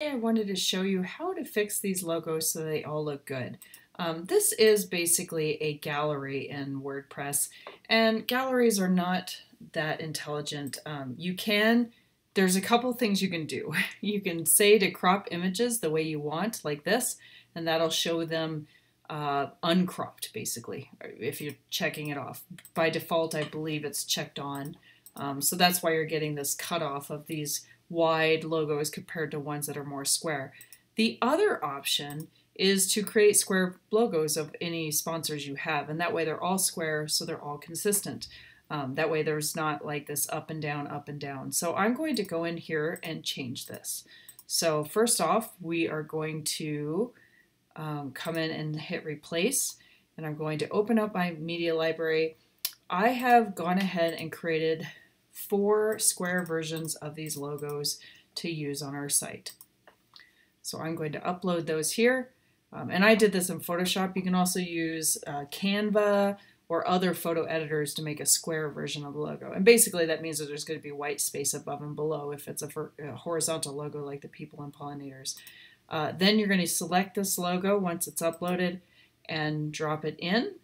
I wanted to show you how to fix these logos so they all look good. This is basically a gallery in WordPress, and galleries are not that intelligent. There's a couple things you can do. You can say to crop images the way you want, like this, and that'll show them uncropped, basically, if you're checking it off. By default, I believe it's checked on. So that's why you're getting this cutoff of these wide logos compared to ones that are more square. The other option is to create square logos of any sponsors you have, and that way they're all square, so they're all consistent. That way there's not like this up and down, up and down. So I'm going to go in here and change this. So first off, we are going to come in and hit replace, and I'm going to open up my media library. I have gone ahead and created 4 square versions of these logos to use on our site. So I'm going to upload those here. And I did this in Photoshop. You can also use Canva or other photo editors to make a square version of the logo. And basically that means that there's going to be white space above and below if it's a horizontal logo like the people and pollinators. Then you're going to select this logo once it's uploaded and drop it in.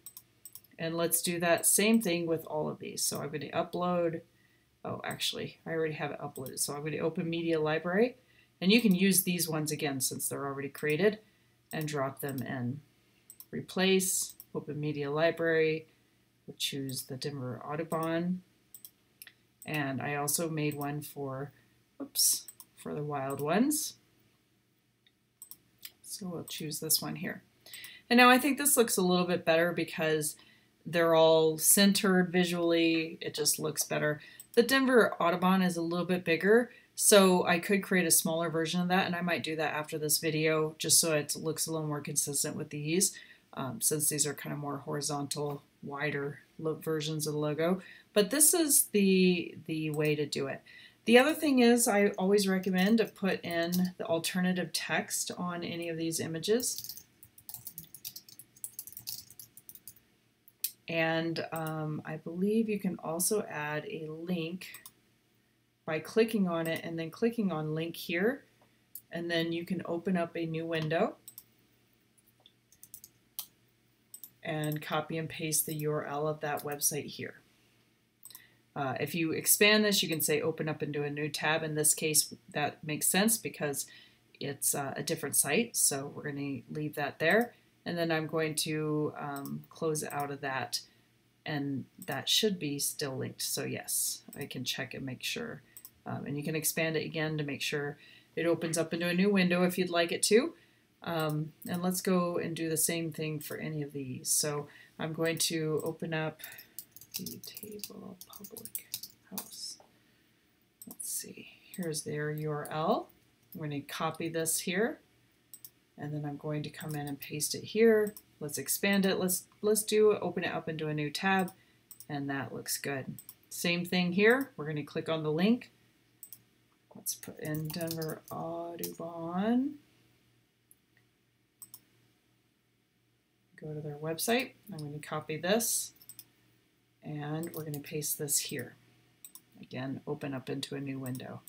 And let's do that same thing with all of these. So I'm going to upload. Oh, actually, I already have it uploaded. So I'm going to open Media Library. And you can use these ones again since they're already created and drop them in. Replace, open Media Library. We'll choose the Denver Audubon. And I also made one for the wild ones. So we'll choose this one here. And now I think this looks a little bit better because they're all centered visually. It just looks better. The Denver Audubon is a little bit bigger, so I could create a smaller version of that, and I might do that after this video just so it looks a little more consistent with these, since these are kind of more horizontal, wider versions of the logo. But this is the way to do it. The other thing is I always recommend to put in the alternative text on any of these images. And I believe you can also add a link by clicking on it and then clicking on link here, and then you can open up a new window and copy and paste the URL of that website here. If you expand this, you can say open up into a new tab. In this case, that makes sense because it's a different site, so we're going to leave that there. And then I'm going to close out of that, and that should be still linked. So yes, I can check and make sure. And you can expand it again to make sure it opens up into a new window if you'd like it to. And let's go and do the same thing for any of these. So I'm going to open up the table public house. Let's see, here's their URL. I'm going to copy this here. And then I'm going to come in and paste it here. Let's expand it. Let's open it up into a new tab, and that looks good. Same thing here. We're going to click on the link. Let's put in Denver Audubon. Go to their website. I'm going to copy this, and we're going to paste this here. Again, open up into a new window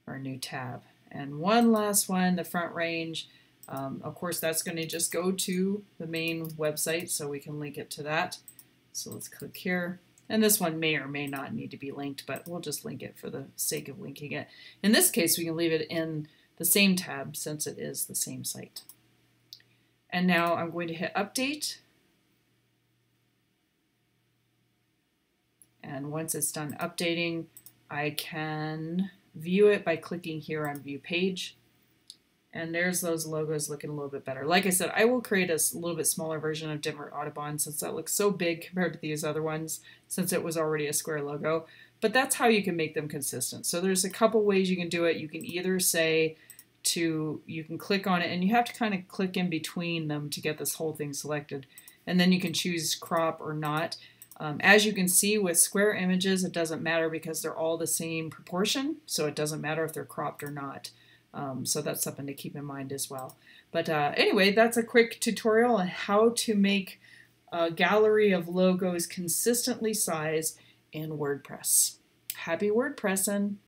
or a new tab. And one last one, the front range. Of course, that's going to just go to the main website, so we can link it to that. So let's click here. And this one may or may not need to be linked, but we'll just link it for the sake of linking it. In this case, we can leave it in the same tab since it is the same site. And now I'm going to hit update. And once it's done updating, I can view it by clicking here on View Page. And there's those logos looking a little bit better. Like I said, I will create a little bit smaller version of Denver Audubon since that looks so big compared to these other ones, since it was already a square logo. But that's how you can make them consistent. So there's a couple ways you can do it. You can either say you can click on it, and you have to kind of click in between them to get this whole thing selected. And then you can choose crop or not. As you can see with square images, it doesn't matter because they're all the same proportion. So it doesn't matter if they're cropped or not. So that's something to keep in mind as well. But anyway, that's a quick tutorial on how to make a gallery of logos consistently sized in WordPress. Happy WordPressing!